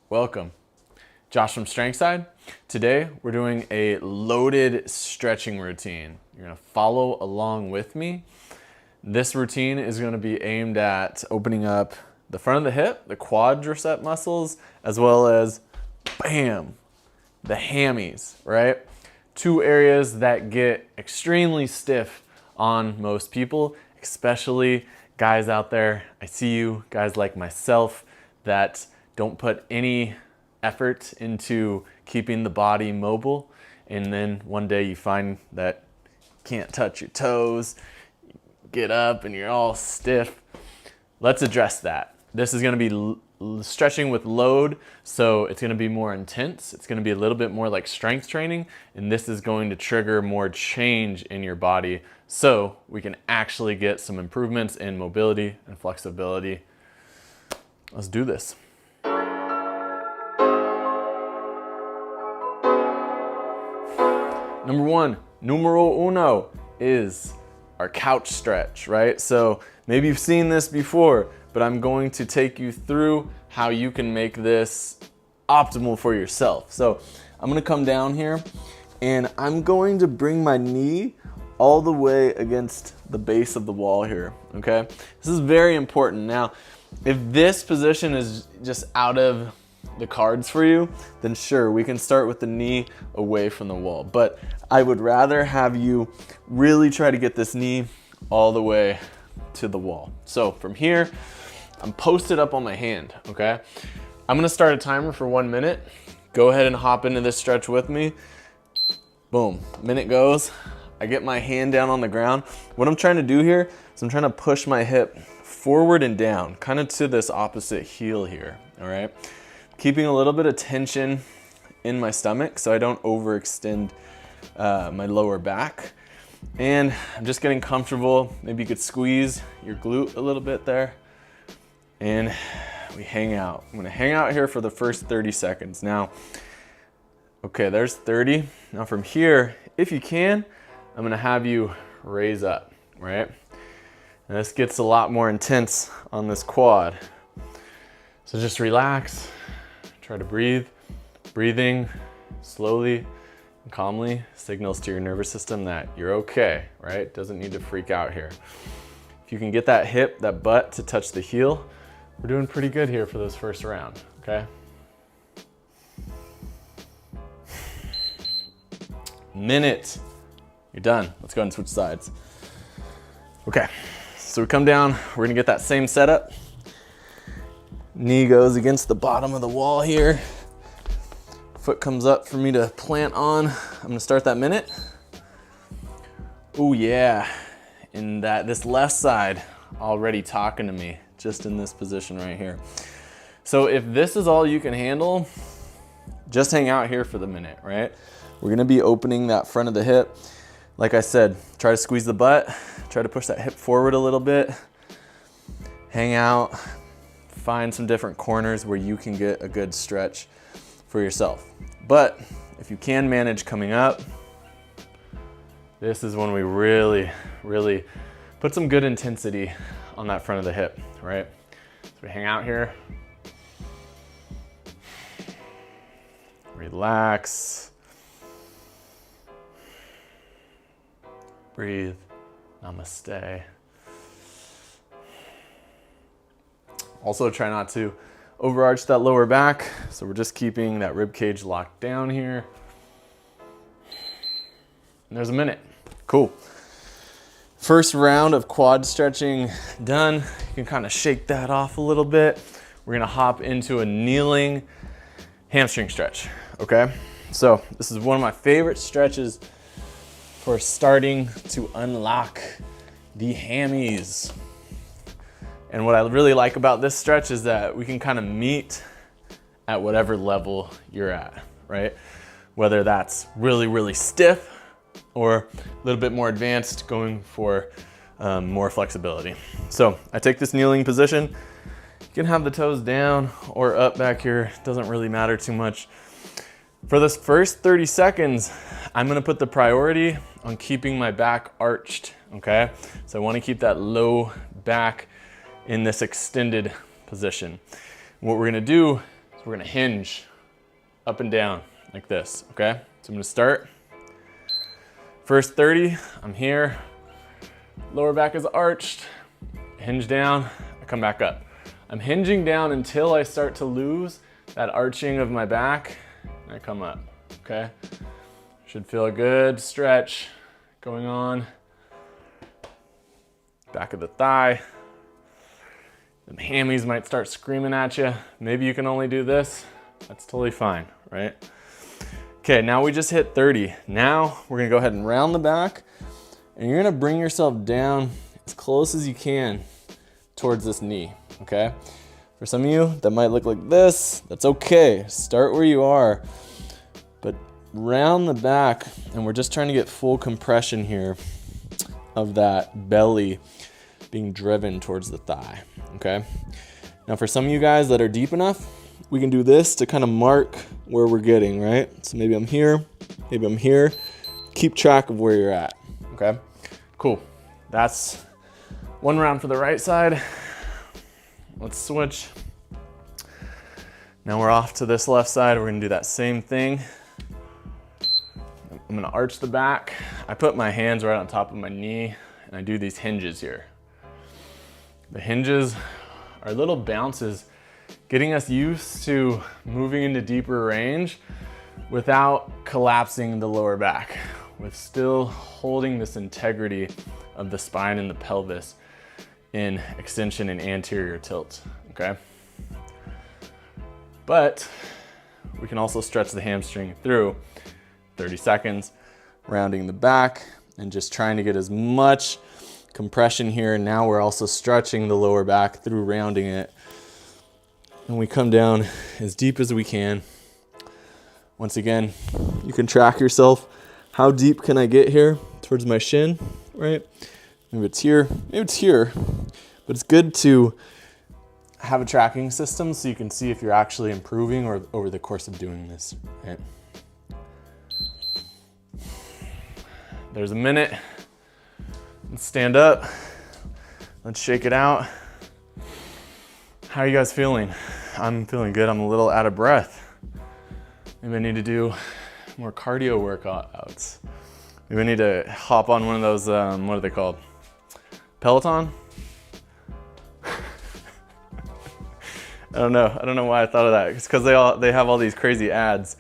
Welcome. Josh from StrengthSide. Today we're doing a loaded stretching routine. You're gonna follow along with me. This routine is gonna be aimed at opening up the front of the hip, the quadricep muscles, as well as, bam, the hammies, right? Two areas that get extremely stiff on most people, especially guys out there. I see you, guys like myself, that don't put any effort into keeping the body mobile, and then one day you find that you can't touch your toes, get up and you're all stiff. Let's address that. This is going to be stretching with load, so it's going to be more intense. It's going to be a little bit more like strength training, and this is going to trigger more change in your body so we can actually get some improvements in mobility and flexibility. Let's do this. Number one, numero uno, is our couch stretch, right? So maybe you've seen this before, but I'm going to take you through how you can make this optimal for yourself. So I'm gonna come down here and I'm going to bring my knee all the way against the base of the wall here, okay? This is very important. Now, if this position is just out of the cards for you, then sure, we can start with the knee away from the wall. But I would rather have you really try to get this knee all the way to the wall. So from here, I'm posted up on my hand, okay? I'm gonna start a timer for 1 minute. Go ahead and hop into this stretch with me. Boom, minute goes. I get my hand down on the ground. What I'm trying to do here is I'm trying to push my hip forward and down, kind of to this opposite heel here, all right? Keeping a little bit of tension in my stomach so I don't overextend my lower back. And I'm just getting comfortable. Maybe you could squeeze your glute a little bit there. And we hang out. I'm gonna hang out here for the first 30 seconds. Now, okay, there's 30. Now from here, if you can, I'm gonna have you raise up, right? And this gets a lot more intense on this quad. So just relax, try to breathe. Breathing slowly and calmly signals to your nervous system that you're okay, right? Doesn't need to freak out here. If you can get that hip, that butt to touch the heel, we're doing pretty good here for this first round, okay? Minute. You're done. Let's go ahead and switch sides. Okay, so we come down, we're gonna get that same setup. Knee goes against the bottom of the wall here. Foot comes up for me to plant on. I'm gonna start that minute. Oh yeah, and this left side already talking to me, just in this position right here. So if this is all you can handle, just hang out here for the minute, right? We're gonna be opening that front of the hip. Like I said, try to squeeze the butt, try to push that hip forward a little bit, hang out, find some different corners where you can get a good stretch for yourself. But if you can manage coming up, this is when we really, really put some good intensity on that front of the hip, right? So we hang out here, relax, breathe, namaste. Also try not to overarch that lower back. So we're just keeping that rib cage locked down here. And there's a minute. Cool. First round of quad stretching done. You can kind of shake that off a little bit. We're gonna hop into a kneeling hamstring stretch, okay? So this is one of my favorite stretches for starting to unlock the hammies. And what I really like about this stretch is that we can kind of meet at whatever level you're at, right? Whether that's really, really stiff or a little bit more advanced, going for more flexibility. So I take this kneeling position. You can have the toes down or up back here. Doesn't really matter too much. For this first 30 seconds, I'm gonna put the priority on keeping my back arched, okay? So I wanna keep that low back in this extended position. What we're gonna do So we're gonna hinge up and down like this, okay? So I'm gonna start. First 30, I'm here. Lower back is arched. Hinge down, I come back up. I'm hinging down until I start to lose that arching of my back, and I come up, okay? Should feel a good stretch going on. Back of the thigh. The hammies might start screaming at you. Maybe you can only do this. That's totally fine, right? Okay, now we just hit 30. Now we're gonna go ahead and round the back, and you're gonna bring yourself down as close as you can towards this knee, okay? For some of you, that might look like this. That's okay, start where you are. But round the back, and we're just trying to get full compression here of that belly being driven towards the thigh, okay? Now for some of you guys that are deep enough, we can do this to kind of mark where we're getting, right? So maybe I'm here, maybe I'm here. Keep track of where you're at, okay? Cool, that's one round for the right side. Let's switch. Now we're off to this left side. We're gonna do that same thing. I'm gonna arch the back. I put my hands right on top of my knee, and I do these hinges here. The hinges are little bounces, getting us used to moving into deeper range without collapsing the lower back, with still holding this integrity of the spine and the pelvis in extension and anterior tilt, okay? But we can also stretch the hamstring through 30 seconds, rounding the back and just trying to get as much compression here. Now we're also stretching the lower back through rounding it. And we come down as deep as we can. Once again, you can track yourself. How deep can I get here towards my shin, right? Maybe it's here, maybe it's here. But it's good to have a tracking system so you can see if you're actually improving or over the course of doing this, right? There's a minute. Let's stand up. Let's shake it out. How are you guys feeling? I'm feeling good. I'm a little out of breath. Maybe I need to do more cardio workouts. Maybe I need to hop on one of those, what are they called? Peloton? I don't know why I thought of that. It's because they have all these crazy ads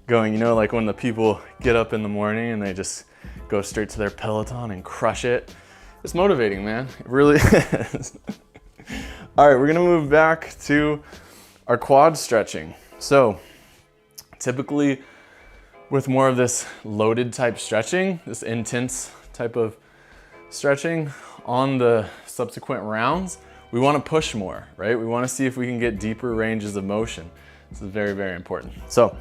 going, you know, like when the people get up in the morning and they just go straight to their Peloton and crush it. It's motivating, man. It really is. All right, we're gonna move back to our quad stretching. So typically with more of this loaded type stretching, this intense type of stretching on the subsequent rounds, we wanna push more, right? We wanna see if we can get deeper ranges of motion. This is very, very important. So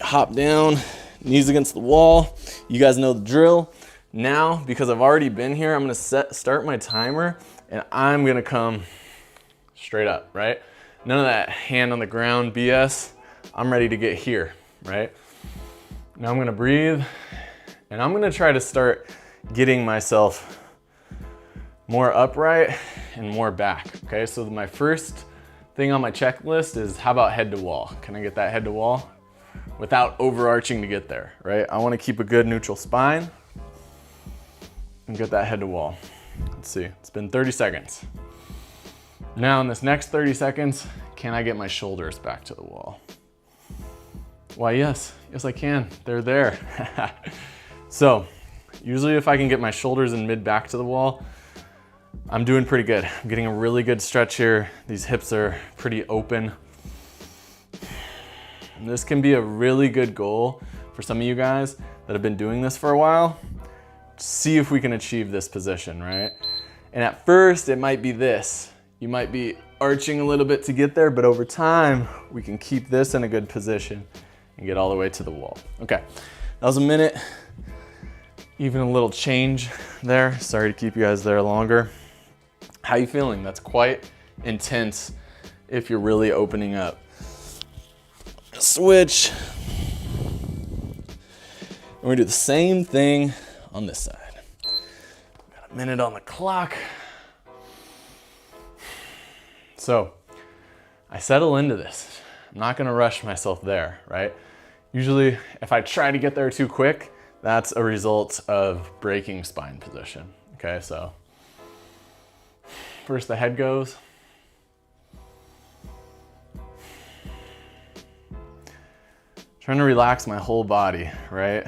hop down, knees against the wall. You guys know the drill. Now, because I've already been here, I'm gonna start my timer and I'm gonna come straight up, right? None of that hand on the ground BS. I'm ready to get here, right? Now I'm gonna breathe and I'm gonna try to start getting myself more upright and more back, okay? So my first thing on my checklist is how about head to wall? Can I get that head to wall? Without overarching to get there, right? I wanna keep a good neutral spine and get that head to wall. Let's see, it's been 30 seconds. Now in this next 30 seconds, can I get my shoulders back to the wall? Why, yes I can, they're there. So, usually if I can get my shoulders and mid back to the wall, I'm doing pretty good. I'm getting a really good stretch here. These hips are pretty open. And this can be a really good goal for some of you guys that have been doing this for a while. See if we can achieve this position, right? And at first, it might be this. You might be arching a little bit to get there, but over time, we can keep this in a good position and get all the way to the wall. Okay, that was a minute. Even a little change there. Sorry to keep you guys there longer. How you feeling? That's quite intense if you're really opening up. Switch. And we're gonna do the same thing on this side. Got a minute on the clock. So I settle into this. I'm not gonna rush myself there, right? Usually if I try to get there too quick, that's a result of breaking spine position. Okay, so first the head goes. Trying to relax my whole body, right?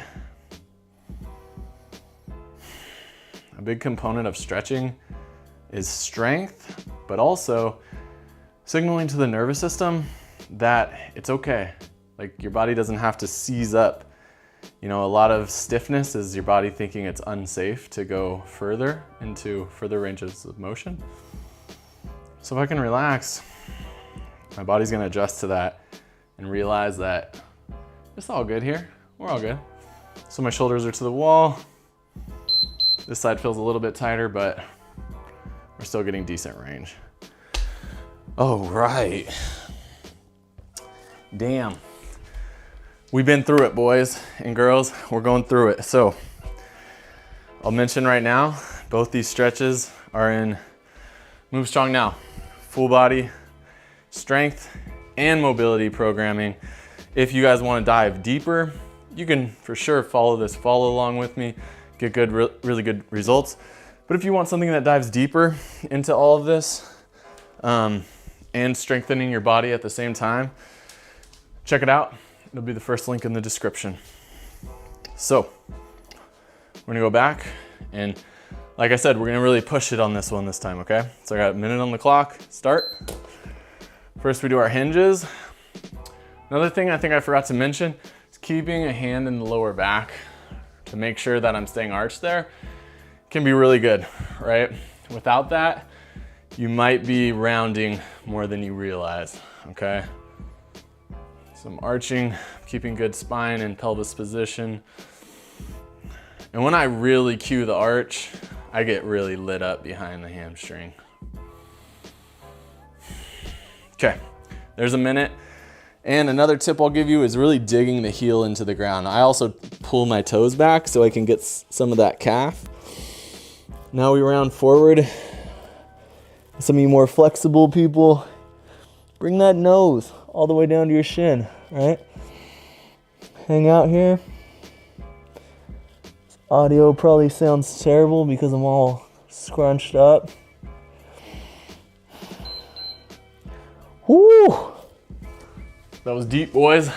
A big component of stretching is strength, but also signaling to the nervous system that it's okay. Like your body doesn't have to seize up. You know, a lot of stiffness is your body thinking it's unsafe to go further into further ranges of motion. So if I can relax, my body's gonna adjust to that and realize that it's all good here. We're all good. So my shoulders are to the wall. This side feels a little bit tighter, but we're still getting decent range. Oh, right. Damn. We've been through it, boys and girls. We're going through it. So I'll mention right now, both these stretches are in Move Strong Now. Full body strength and mobility programming. If you guys want to dive deeper, you can for sure follow along with me, get good, really good results. But if you want something that dives deeper into all of this and strengthening your body at the same time, check it out. It'll be the first link in the description. So we're gonna go back and like I said, we're gonna really push it on this one this time, okay? So I got a minute on the clock, start. First we do our hinges. Another thing I think I forgot to mention is keeping a hand in the lower back to make sure that I'm staying arched there can be really good, right? Without that, you might be rounding more than you realize, okay? So I'm arching, keeping good spine and pelvis position. And when I really cue the arch, I get really lit up behind the hamstring. Okay, there's a minute. And another tip I'll give you is really digging the heel into the ground. I also pull my toes back so I can get some of that calf. Now we round forward. Some of you more flexible people, bring that nose all the way down to your shin, right? Hang out here. This audio probably sounds terrible because I'm all scrunched up. Whoo! That was deep, boys.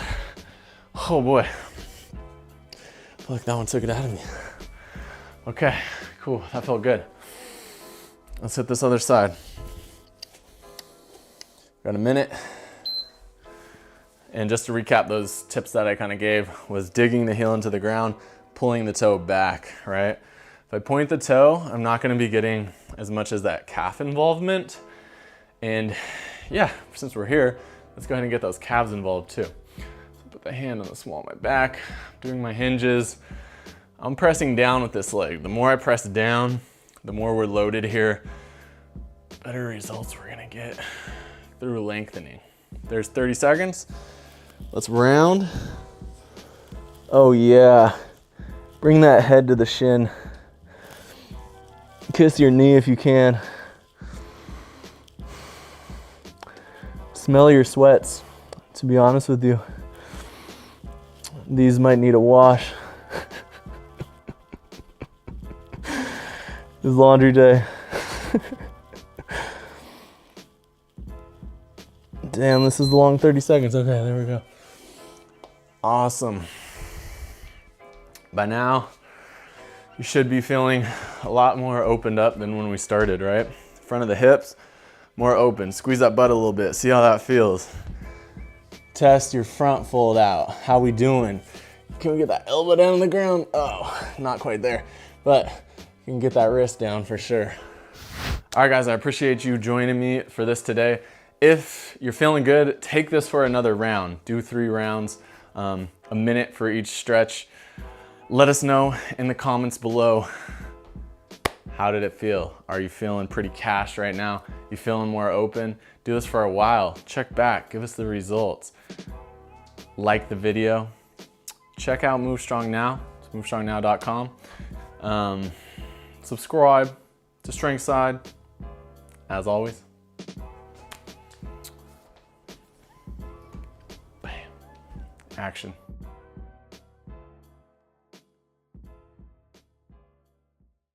Oh boy. I feel like that one took it out of me. Okay, cool, that felt good. Let's hit this other side. Got a minute. And just to recap those tips that I kind of gave was digging the heel into the ground, pulling the toe back, right? If I point the toe, I'm not gonna be getting as much as that calf involvement. And yeah, since we're here, let's go ahead and get those calves involved too. So put the hand on the small of my back, doing my hinges. I'm pressing down with this leg. The more I press down, the more we're loaded here, better results we're gonna get through lengthening. There's 30 seconds. Let's round. Oh yeah. Bring that head to the shin. Kiss your knee if you can. Smell your sweats, to be honest with you. These might need a wash. It's laundry day. Damn, this is the long 30 seconds. Okay, there we go. Awesome. By now, you should be feeling a lot more opened up than when we started, right? Front of the hips, more open. Squeeze that butt a little bit. See how that feels. Test your front fold out. How we doing? Can we get that elbow down on the ground? Oh, not quite there, but you can get that wrist down for sure. All right, guys, I appreciate you joining me for this today. If you're feeling good, take this for another round. Do 3 rounds, a minute for each stretch. Let us know in the comments below, how did it feel? Are you feeling pretty cash right now? You feeling more open? Do this for a while. Check back, give us the results. Like the video. Check out Move Strong Now. It's movestrongnow.com. Subscribe to Strength Side. As always, Action.